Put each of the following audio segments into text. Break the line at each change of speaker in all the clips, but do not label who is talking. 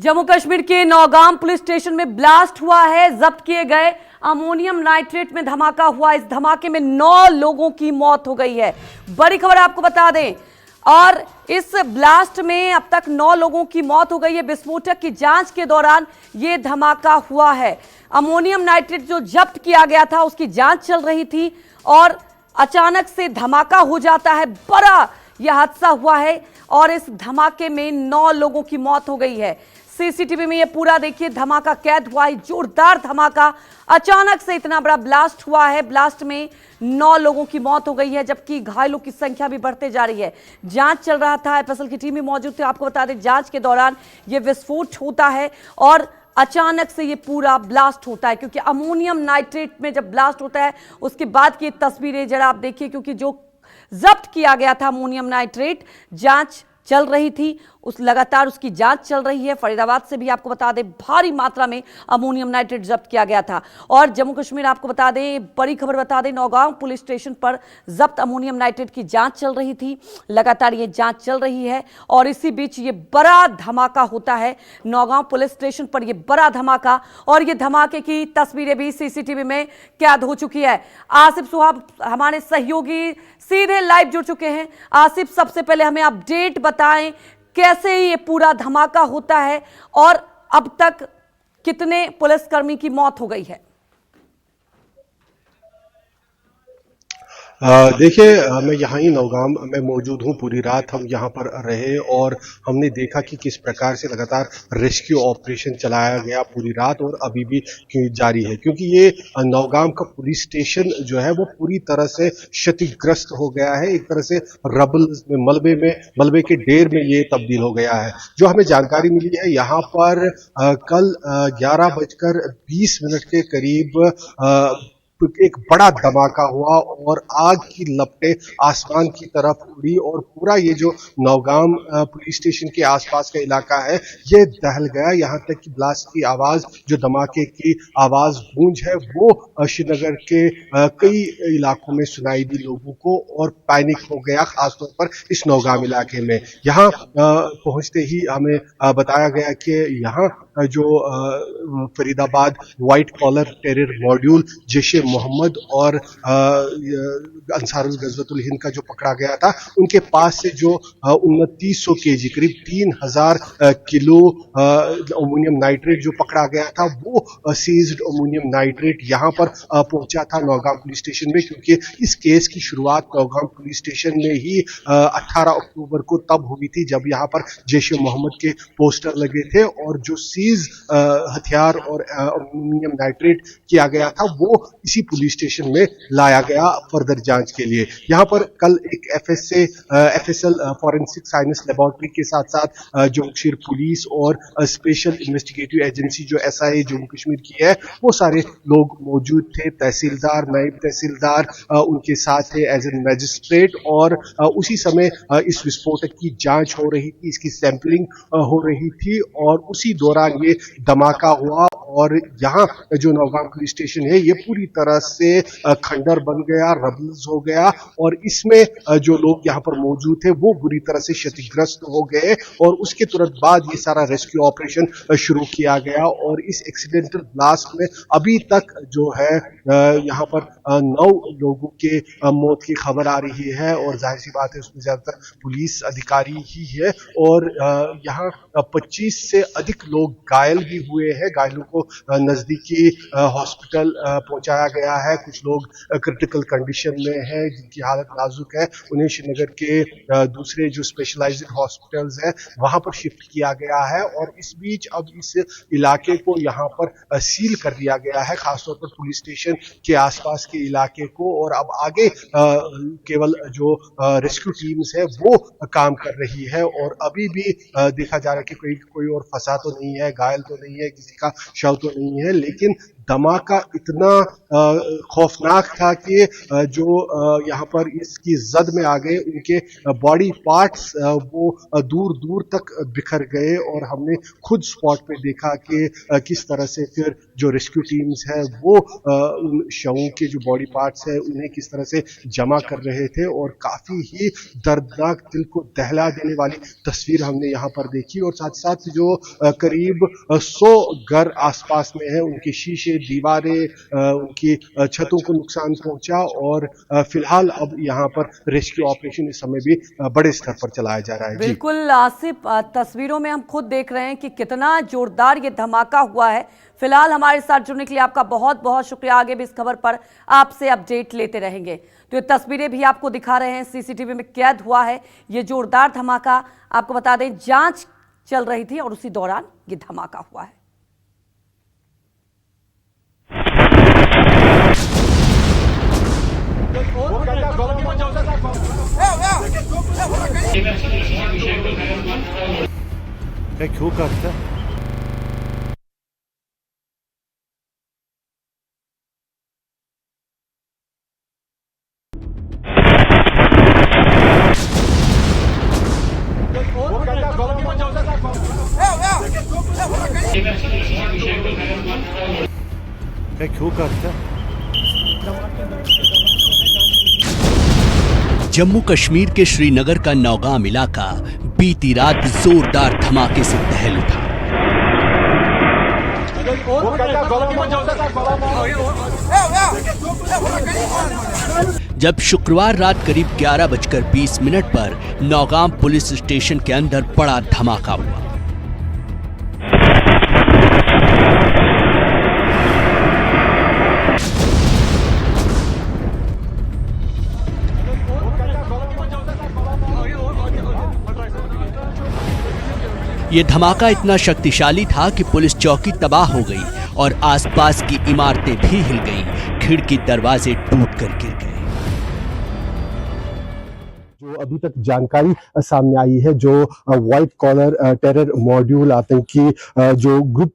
जम्मू कश्मीर के Nowgam police station में blast हुआ है। जब्त किए गए अमोनियम नाइट्रेट में धमाका हुआ। इस धमाके में 9 लोगों की मौत हो गई है। बड़ी खबर आपको बता दें, और इस ब्लास्ट में अब तक 9 लोगों की मौत हो गई है। विस्फोटक की जांच के दौरान यह धमाका हुआ है। अमोनियम नाइट्रेट जो जब्त किया गया था उसकी जांच चल रही थी और अचानक से धमाका हो जाता है। बड़ा यह हादसा हुआ है और इस धमाके में 9 लोगों की मौत हो गई है। सीसीटीवी में ये पूरा देखिए धमाका कैद हुआ है। जोरदार धमाका, अचानक से इतना बड़ा ब्लास्ट हुआ है। ब्लास्ट में 9 लोगों की मौत हो गई है, जबकि घायलों की संख्या भी बढ़ते जा रही है। जांच चल रहा था, एफएसएल की टीम भी मौजूद थी। आपको बता दें, जांच के दौरान ये विस्फोट होता है और अचानक से ये पूरा ब्लास्ट होता है, क्योंकि अमोनियम नाइट्रेट में जब ब्लास्ट होता है उसके बाद की तस्वीरें जरा आप देखिए, क्योंकि जो जब्त किया गया था अमोनियम नाइट्रेट, जांच चल रही थी, लगातार उसकी जांच चल रही है। फरीदाबाद से भी आपको बता दें भारी मात्रा में अमोनियम नाइट्रेट जब्त किया गया था। और जम्मू कश्मीर आपको बता दें, बड़ी खबर बता दें, नौगांव पुलिस स्टेशन पर जब्त अमोनियम नाइट्रेट की जांच चल रही थी। लगातार ये जांच चल रही है और इसी बीच ये बड़ा धमाका होता है नौगांव पुलिस स्टेशन पर। ये बड़ा धमाका, और ये धमाके की तस्वीरें भी सीसीटीवी में कैद हो चुकी है। आसिफ सुहाब हमारे सहयोगी सीधे लाइव जुड़ चुके हैं। आसिफ, सबसे पहले हमें अपडेट बताएं, कैसे ये पूरा धमाका होता है और अब तक कितने पुलिसकर्मी की मौत हो गई है?
देखिए, मैं यहाँ ही नौगाम में मौजूद हूँ। पूरी रात हम यहाँ पर रहे और हमने देखा कि किस प्रकार से लगातार रेस्क्यू ऑपरेशन चलाया गया पूरी रात, और अभी भी जारी है, क्योंकि ये नौगाम का पुलिस स्टेशन जो है वो पूरी तरह से क्षतिग्रस्त हो गया है। एक तरह से रबल में मलबे के ढेर में ये तब्दील हो गया है। जो हमें जानकारी मिली है, यहाँ पर कल 11:20 के करीब एक बड़ा धमाका हुआ और आग की लपटें आसमान की तरफ उड़ी, और पूरा ये जो नौगाम पुलिस स्टेशन के आसपास का इलाका है ये दहल गया। यहाँ तक कि ब्लास्ट की आवाज, जो धमाके की आवाज गूंज है, वो श्रीनगर के कई इलाकों में सुनाई दी लोगों को, और पैनिक हो गया खासतौर पर इस नौगाम इलाके में। यहाँ पहुंचते ही हमें बताया गया कि यहाँ जो Faridabad white collar terror module Jaishe Mohammed और अंसारुल गजवतुल हिंद का जो पकड़ा गया था, उनके पास से जो 2900 केजी करीब 3000 किलो अमोनियम नाइट्रेट जो पकड़ा गया था, वो सीज्ड अमोनियम नाइट्रेट यहाँ पर पहुंचा था नौगाम पुलिस स्टेशन में। क्योंकि इस केस की शुरुआत नौगाम पुलिस स्टेशन में ही 18 अक्टूबर को तब हुई थी, जब यहाँ पर जैशे मोहम्मद के पोस्टर लगे थे और जो सीज हथियार और अमोनियम नाइट्रेट किया गया था वो इसी पुलिस स्टेशन में लाया गया फर्दर जांच के लिए। यहाँ पर कल एक एफएसएल फॉरेंसिक साइंस लेबोरेटरी के साथ साथ जम्मू कश्मीर पुलिस और स्पेशल इन्वेस्टिगेटिव एजेंसी जो एसआईए जम्मू कश्मीर की है, वो सारे लोग मौजूद थे। तहसीलदार, नायब तहसीलदार उनके साथ थे एज एन मैजिस्ट्रेट, और उसी समय इस विस्फोटक की जांच हो रही थी, इसकी सैंपलिंग हो रही थी, और उसी दौरान ये धमाका हुआ। और यहाँ जो नौगाम पुलिस स्टेशन है ये पूरी तरह से खंडर बन गया, रबल्स हो गया, और इसमें जो लोग यहाँ पर मौजूद थे वो बुरी तरह से क्षतिग्रस्त हो गए। और उसके तुरंत बाद ये सारा रेस्क्यू ऑपरेशन शुरू किया गया, और इस एक्सीडेंटल ब्लास्ट में अभी तक जो है यहाँ पर 9 लोगों के मौत की खबर आ रही है, और जाहिर सी बात है उसमें ज्यादातर पुलिस अधिकारी ही है, और यहाँ 25 से अधिक लोग घायल भी हुए हैं। घायलों को नजदीकी हॉस्पिटल पहुंचाया गया है। कुछ लोग क्रिटिकल कंडीशन में हैं, जिनकी हालत नाजुक है, उन्हें श्रीनगर के दूसरे जो स्पेशलाइज्ड हॉस्पिटल्स हैं वहां पर शिफ्ट किया गया है। और इस बीच अब इस इलाके को यहाँ पर सील कर दिया गया है, खासतौर पर पुलिस स्टेशन के आसपास के इलाके को, और अब आगे केवल जो रेस्क्यू टीम्स है वो काम कर रही है। और अभी भी देखा जा रहा है कि कोई और फंसा तो नहीं है, घायल तो नहीं है, किसी का शव तो नहीं है, लेकिन धमाका इतना खौफनाक था कि जो यहाँ पर इसकी जद में आ गए, उनके बॉडी पार्ट्स वो दूर दूर तक बिखर गए और हमने खुद स्पॉट पे देखा कि किस तरह से फिर जो रेस्क्यू टीम्स है वो उन शवों के जो बॉडी पार्ट्स है उन्हें किस तरह से जमा कर रहे थे, और काफी ही दर्दनाक, दिल को दहला देने वाली तस्वीर हमने यहाँ पर देखी। और साथ साथ जो करीब 100 घर आसपास में है, उनके शीशे, दीवारें, उनकी छतों को नुकसान पहुंचा, और फिलहाल अब यहाँ पर रेस्क्यू ऑपरेशन इस समय भी बड़े स्तर पर चलाया जा रहा है।
बिल्कुल आसिफ, तस्वीरों में हम खुद देख रहे हैं कि कितना जोरदार ये धमाका हुआ है। फिलहाल हमारे साथ जुड़ने के लिए आपका बहुत बहुत शुक्रिया। आगे भी इस खबर पर आपसे अपडेट लेते रहेंगे। तो ये तस्वीरें भी आपको दिखा रहे हैं, सीसीटीवी में कैद हुआ है ये जोरदार धमाका। आपको बता दें, जांच चल रही थी और उसी दौरान ये धमाका हुआ है।
क्यों करता क्यों करता
जम्मू कश्मीर के श्रीनगर का नौगाम इलाका बीती रात जोरदार धमाके से दहल उठा। जब शुक्रवार रात करीब 11:20 पर नौगाम पुलिस स्टेशन के अंदर बड़ा धमाका हुआ। ये धमाका इतना शक्तिशाली था कि पुलिस चौकी तबाह हो गई और आसपास की इमारतें भी हिल गईं, खिड़की दरवाजे टूटकर गिर गए।
जो अभी तक जानकारी सामने आई है, जो व्हाइट कॉलर टेरर मॉड्यूल आतंकी जो ग्रुप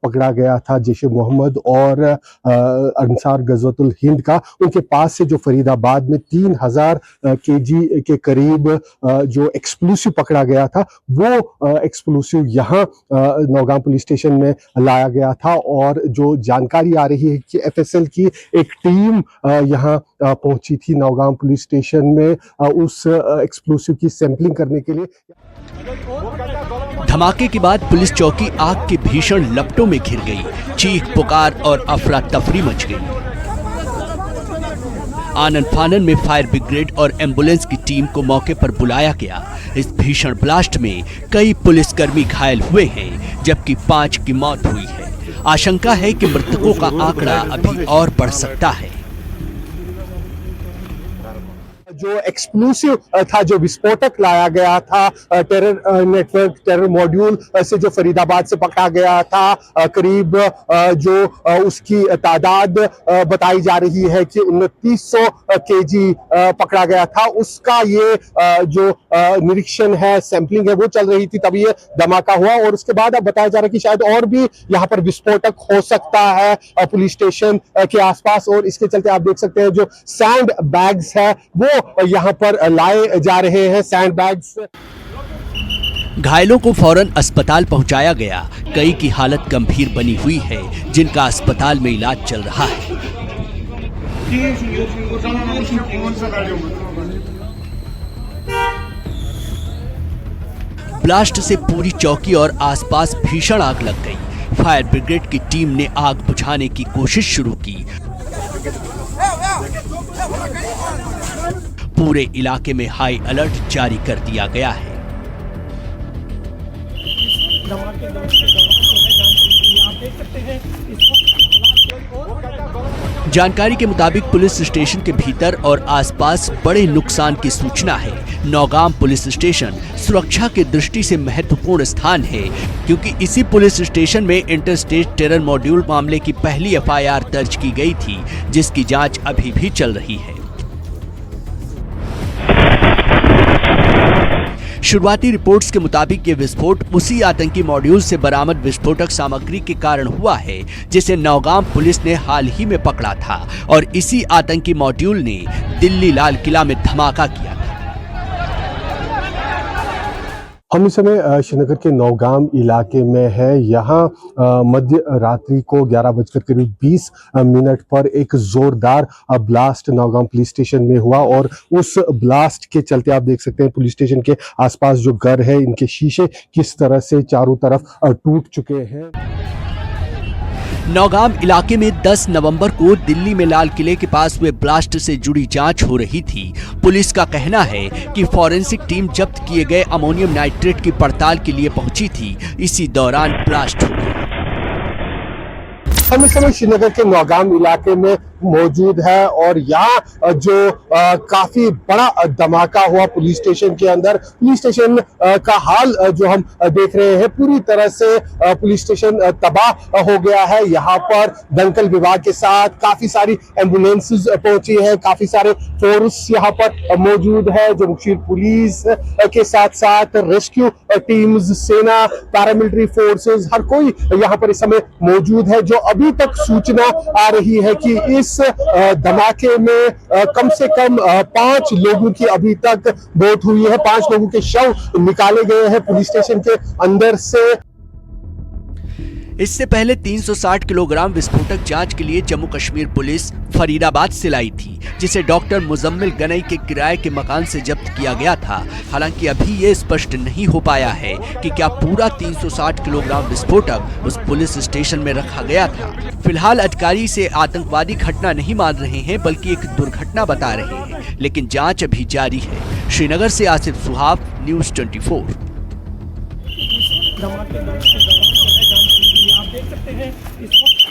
पकड़ा गया था जैश ए मोहम्मद और अंसार गजवतुल हिंद का, उनके पास से जो फरीदाबाद में 3000 केजी के करीब जो एक्सप्लोसिव पकड़ा गया था, वो एक्सप्लोसिव यहाँ नौगाम पुलिस स्टेशन में लाया गया था। और जो जानकारी आ रही है कि एफएसएल की एक टीम यहाँ पहुंची थी नौगाम पुलिस स्टेशन में उस एक्सप्लोसिव की सैंपलिंग करने के लिए।
धमाके के बाद पुलिस चौकी आग के भीषण लपटों में घिर गई। चीख पुकार और अफरा तफरी मच गई। आनन फानन में फायर ब्रिगेड और एम्बुलेंस की टीम को मौके पर बुलाया गया। इस भीषण ब्लास्ट में कई पुलिसकर्मी घायल हुए हैं, जबकि 5 की मौत हुई है। आशंका है कि मृतकों का आंकड़ा अभी और बढ़ सकता है।
जो एक्सप्लोसिव था, जो विस्फोटक लाया गया था टेरर नेटवर्क, टेरर मॉड्यूल से जो फरीदाबाद से पकड़ा गया था, करीब जो उसकी तादाद बताई जा रही है कि 2900 केजी पकड़ा गया था। उसका ये जो निरीक्षण है, सैंपलिंग है, वो चल रही थी, तभी ये धमाका हुआ। और उसके बाद अब बताया जा रहा है कि शायद और भी यहाँ पर विस्फोटक हो सकता है पुलिस स्टेशन के आसपास। और इसके चलते आप देख सकते हैं जो सैंड बैग्स है वो यहाँ पर लाए जा रहे हैं, सैंड बैग्स।
घायलों को फौरन अस्पताल पहुंचाया गया। कई की हालत गंभीर बनी हुई है, जिनका अस्पताल में इलाज चल रहा है। ब्लास्ट से पूरी चौकी और आसपास भीषण आग लग गई। फायर ब्रिगेड की टीम ने आग बुझाने की कोशिश शुरू की। पूरे इलाके में हाई अलर्ट जारी कर दिया गया है। जानकारी के मुताबिक पुलिस स्टेशन के भीतर और आसपास बड़े नुकसान की सूचना है। नौगाम पुलिस स्टेशन सुरक्षा की दृष्टि से महत्वपूर्ण स्थान है, क्योंकि इसी पुलिस स्टेशन में इंटरस्टेट टेरर मॉड्यूल मामले की पहली एफआईआर दर्ज की गई थी, जिसकी जांच अभी भी चल रही है। शुरुआती रिपोर्ट्स के मुताबिक ये विस्फोट उसी आतंकी मॉड्यूल से बरामद विस्फोटक सामग्री के कारण हुआ है जिसे नौगाम पुलिस ने हाल ही में पकड़ा था और इसी आतंकी मॉड्यूल ने दिल्ली लाल किला में धमाका किया।
हम इस समय श्रीनगर के नौगाम इलाके में है। यहाँ मध्य रात्रि को 11:20 पर एक जोरदार ब्लास्ट नौगाम पुलिस स्टेशन में हुआ और उस ब्लास्ट के चलते आप देख सकते हैं पुलिस स्टेशन के आसपास जो घर है इनके शीशे किस तरह से चारों तरफ टूट चुके हैं।
नौगाम इलाके में 10 नवंबर को दिल्ली में लाल किले के पास हुए ब्लास्ट से जुड़ी जांच हो रही थी। पुलिस का कहना है कि फॉरेंसिक टीम जब्त किए गए अमोनियम नाइट्रेट की पड़ताल के लिए पहुंची थी, इसी दौरान ब्लास्ट हो गया।
हम इस समय श्रीनगर के नौगाम इलाके में मौजूद है और यहाँ जो काफी बड़ा धमाका हुआ पुलिस स्टेशन के अंदर। पुलिस स्टेशन का हाल जो हम देख रहे हैं पूरी तरह से पुलिस स्टेशन तबाह हो गया है। यहाँ पर दंकल विभाग के साथ काफी सारी एम्बुलेंसेस पहुंची है, काफी सारे फोर्स यहाँ पर मौजूद है। जम्मू कश्मीर पुलिस के साथ साथ रेस्क्यू टीम्स, सेना, पैरामिलिट्री फोर्सेस, हर कोई यहाँ पर इस समय मौजूद है। जो अभी तक सूचना आ रही है कि इस धमाके में कम से कम 5 लोगों की अभी तक मौत हुई है। 5 लोगों के शव निकाले गए हैं पुलिस स्टेशन के अंदर से।
इससे पहले 360 किलोग्राम विस्फोटक जांच के लिए जम्मू कश्मीर पुलिस फरीदाबाद से लाई थी, जिसे डॉक्टर मुजम्मिल गनई के किराए के मकान से जब्त किया गया था। हालांकि अभी ये स्पष्ट नहीं हो पाया है कि क्या पूरा 360 किलोग्राम विस्फोटक उस पुलिस स्टेशन में रखा गया था। फिलहाल अधिकारी इसे आतंकवादी घटना नहीं मान रहे हैं बल्कि एक दुर्घटना बता रहे हैं, लेकिन जांच अभी जारी है। श्रीनगर से आसिफ सुहाब, न्यूज़ 24।
धमाके के दौरान जो है जांच की गई है। आप देख सकते हैं इस वक्त